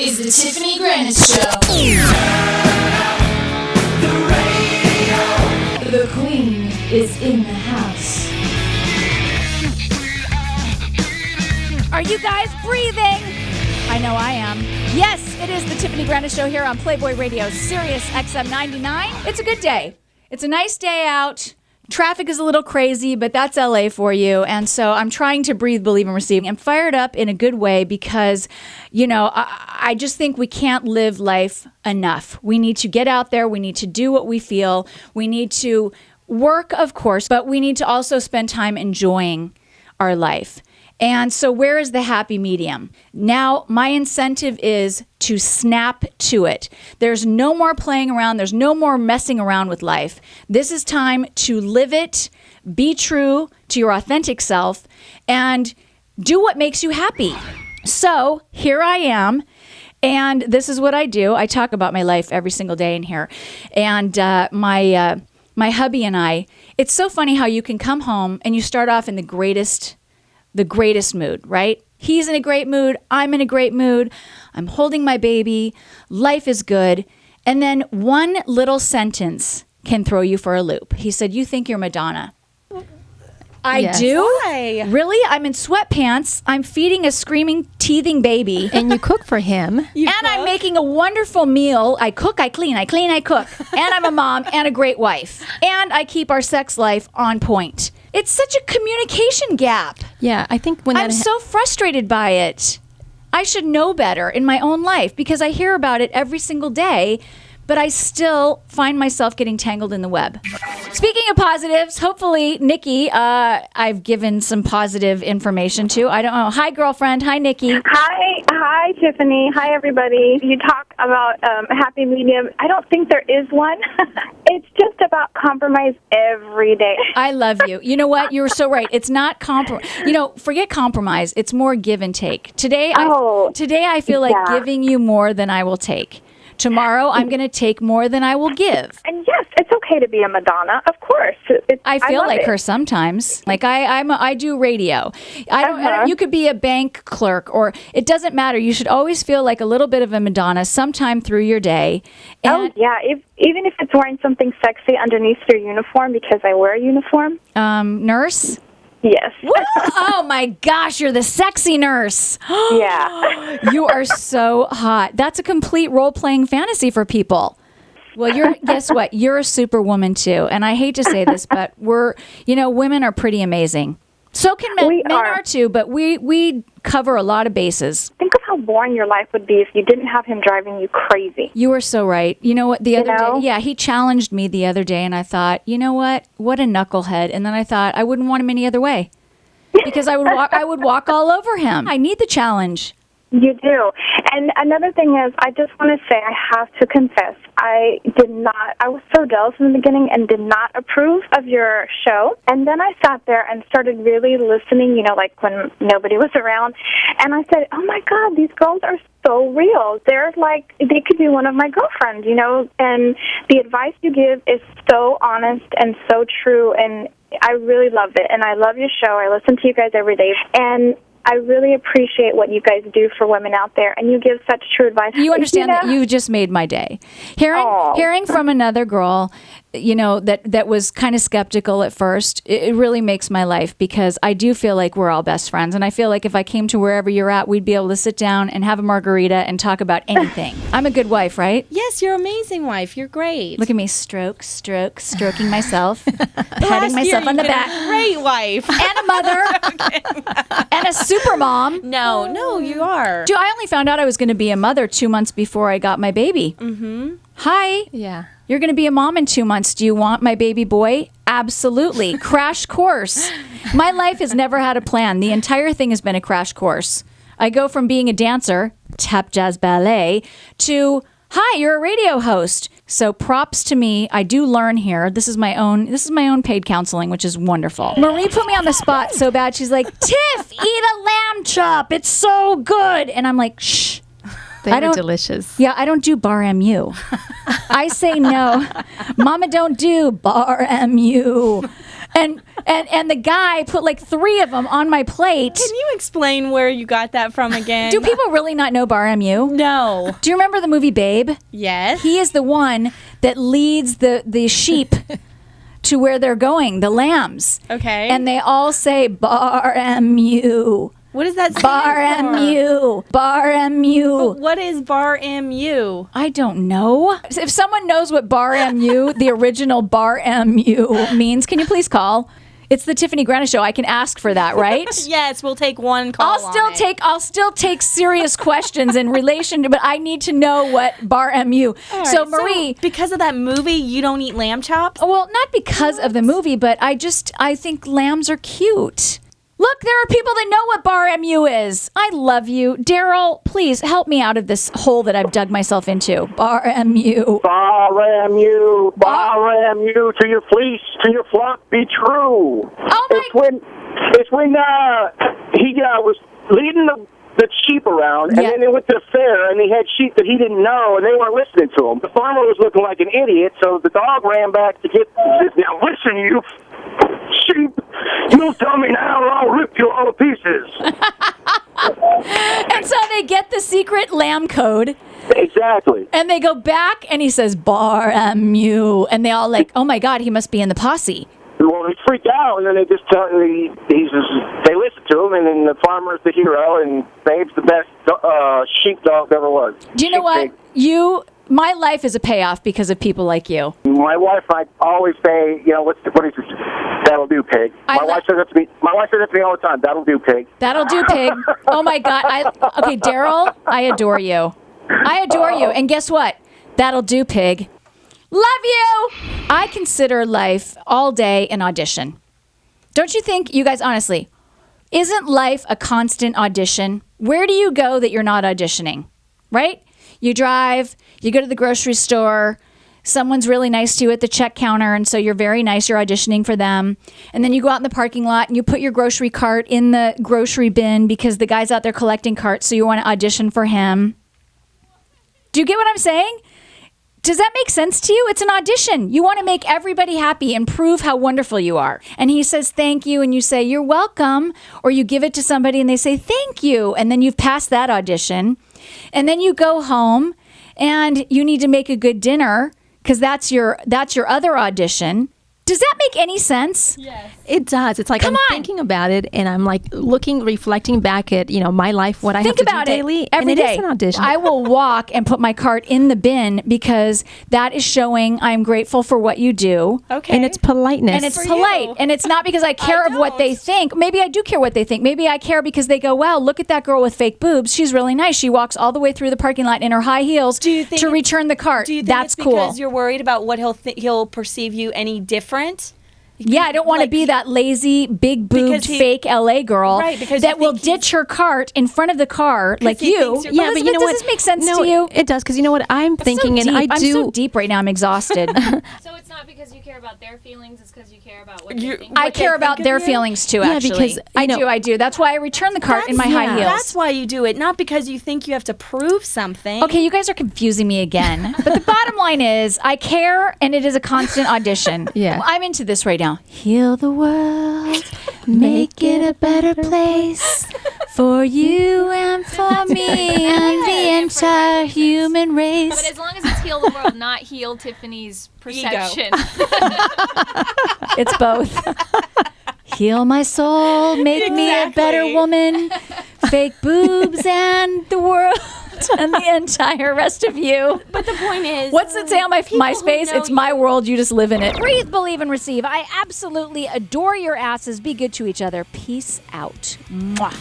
is the Tiffany GRANATH Show. The Queen is in the house. Are you guys breathing? I know I am. Yes, it is the Tiffany GRANATH Show here on Playboy Radio, Sirius XM 99. It's a good day. It's a nice day out. Traffic is a little crazy, but that's LA for you. And so I'm trying to breathe, believe, and receive. I'm fired up in a good way because, you know, I just think we can't live life enough. We need to get out there. We need to do what we feel. We need to work, of course, but we need to also spend time enjoying our life. And so where is the happy medium? Now, my incentive is to snap to it. There's no more playing around. There's no more messing around with life. This is time to live it, be true to your authentic self, and do what makes you happy. So here I am. And this is what I do. I talk about my life every single day in here. And my hubby and I, it's so funny how you can come home and you start off in the greatest mood, right? He's in a great mood. I'm in a great mood. I'm holding my baby. Life is good. And then one little sentence can throw you for a loop. He said, "You think you're Madonna." I do? Why? Really? I'm in sweatpants. I'm feeding a screaming, teething baby. And you cook for him. I'm making a wonderful meal. I cook, I clean, I clean, I cook. And I'm a mom and a great wife. And I keep our sex life on point. It's such a communication gap. Yeah, I think when I'm so frustrated by it. I should know better in my own life because I hear about it every single day, but I still find myself getting tangled in the web. Speaking of positives, hopefully, Nikki, I've given some positive information to. I don't know. Hi, girlfriend. Hi, Nikki. Hi, Tiffany. Hi, everybody. You talk about a happy medium. I don't think there is one. It's just about compromise every day. I love you. You know what? You're so right. It's not compromise. You know, forget compromise. It's more give and take. Today, I feel like giving you more than I will take. Tomorrow, I'm going to take more than I will give. And yes, it's okay to be a Madonna, of course. I feel like her sometimes. Like I do radio. I don't. You could be a bank clerk, or it doesn't matter. You should always feel like a little bit of a Madonna sometime through your day. And, even if it's wearing something sexy underneath your uniform, because I wear a uniform. Nurse. Yes. Oh my gosh, you're the sexy nurse. Yeah. You are so hot. That's a complete role-playing fantasy for people. Well, guess what? You're a superwoman too. And I hate to say this, but women are pretty amazing. So can men. Men are too, but we cover a lot of bases. Think of how boring your life would be if you didn't have him driving you crazy. You are so right. You know what? The other day, he challenged me the other day, and I thought, you know what? What a knucklehead. And then I thought I wouldn't want him any other way because I would walk all over him. I need the challenge. You do. And another thing is, I just want to say, I have to confess, I was so jealous in the beginning and did not approve of your show. And then I sat there and started really listening, like when nobody was around. And I said, oh my God, these girls are so real. They're like, they could be one of my girlfriends, and the advice you give is so honest and so true. And I really love it. And I love your show. I listen to you guys every day. And I really appreciate what you guys do for women out there, and you give such true advice. You understand that you just made my day. Hearing from another girl, that was kind of skeptical at first, it really makes my life because I do feel like we're all best friends, and I feel like if I came to wherever you're at, we'd be able to sit down and have a margarita and talk about anything. I'm a good wife, right? Yes, you're an amazing wife. You're great. Look at me, stroking myself, patting myself on the back. Great wife. And a mother. And a super mom. No, you are. Dude, I only found out I was going to be a mother 2 months before I got my baby. Mm-hmm. Hi. Yeah. You're going to be a mom in 2 months. Do you want my baby boy? Absolutely. Crash course. My life has never had a plan. The entire thing has been a crash course. I go from being a dancer, tap jazz ballet, to, hi, you're a radio host. So props to me. I do learn here. This is my own paid counseling, which is wonderful. Marie put me on the spot so bad. She's like, Tiff, eat a lamb chop. It's so good. And I'm like, shh. They're delicious. Yeah, I don't do bar MU. I say no. Mama don't do bar MU. And the guy put like 3 of them on my plate. Can you explain where you got that from again? Do people really not know Bar MU? No. Do you remember the movie Babe? Yes. He is the one that leads the sheep to where they're going, the lambs. Okay. And they all say Bar MU. What does that stand Bar for? MU. Bar MU. What is Bar MU? I don't know. If someone knows what Bar MU, the original Bar MU means, can you please call? It's the Tiffany Granath Show. I can ask for that, right? Yes, we'll take one call. I'll still take serious questions in relation to, but I need to know what Bar MU. All So right, Marie, because of that movie, you don't eat lamb chops? well, not because of the movie, but I think lambs are cute. Look, there are people that know what Bar MU is. I love you. Daryl, please help me out of this hole that I've dug myself into. Bar MU. Bar MU, Bar MU, to your fleece, to your flock, be true. Oh my! It's when he was leading the sheep around, and Yeah. then they went to the fair, and he had sheep that he didn't know, and they weren't listening to him. The farmer was looking like an idiot, so the dog ran back to get. Now listen, you sheep, you'll tell me now, or I'll rip you all to pieces. And so they get the secret lamb code. Exactly. And they go back, and he says, Bar MU. And they all like, oh my God, he must be in the posse. Well, they freak out, and then they just they listen to him, and then the farmer's the hero, and Babe's the best sheepdog there ever was. Do you know what? My life is a payoff because of people like you. My wife, I always say, what is this? That'll do, pig. My wife says that to me. My wife says that to me all the time. That'll do, pig. That'll do, pig. Oh my God. Okay, Daryl, I adore you. I adore you. And guess what? That'll do, pig. Love you. I consider life all day an audition. Don't you think, you guys, honestly, isn't life a constant audition? Where do you go that you're not auditioning, right? You drive, you go to the grocery store, someone's really nice to you at the check counter, and so you're very nice, you're auditioning for them. And then you go out in the parking lot and you put your grocery cart in the grocery bin because the guy's out there collecting carts, so you want to audition for him. Do you get what I'm saying? Does that make sense to you? It's an audition. You want to make everybody happy and prove how wonderful you are. And he says thank you, and you say you're welcome, or you give it to somebody and they say thank you, and then you've passed that audition. And then you go home and you need to make a good dinner because that's your other audition. Does that make any sense? Yes. It does. It's like Come I'm on. thinking about it, and I'm like reflecting back at my life, what I Think have to about do it daily, every and it day. is an audition. I will walk and put my cart in the bin because that is showing I'm grateful for what you do. Okay. and it's politeness. And it's For polite. you. And it's not because I care of what they don't. think. Maybe I do care what they think. Maybe I care because they go, wow, look at that girl with fake boobs. She's really nice. She walks all the way through the parking lot in her high heels Do you think to it- return the cart. Do you think That's it's cool. because you're worried about what he'll perceive you any different? Yeah, I don't want to be that lazy, big boobed, Because he- fake LA girl Right, because that you will think he's- ditch her cart in front of the car like he you. thinks you're- yeah, Elizabeth, but you know does what? this make sense no, to you? It does, because you know what I'm thinking, so and I deep. do. I'm so deep right now. I'm exhausted. So it's not because you care about their feelings, it's because you care about what You- they think. I what they care think about of their you? feelings too, Yeah, actually. because, I do. That's why I return the cart in my high heels. That's why you do it, not because you think you have to prove something. Okay, you guys are confusing me again. But the bottom line is, I care, and it is a constant audition. Yeah. Well, I'm into this right now. Heal the world, make it a better place for you and for me and the entire human But race. as long as it's heal the world, not heal Tiffany's perception. It's both. Heal my soul, make me a better Exactly. woman, fake boobs and the world and the entire rest of you. But the point is, What's it say on my people who MySpace? know It's my world. You just live in it. Breathe, believe, and receive. I absolutely adore your asses. Be good to each other. Peace out. Mwah.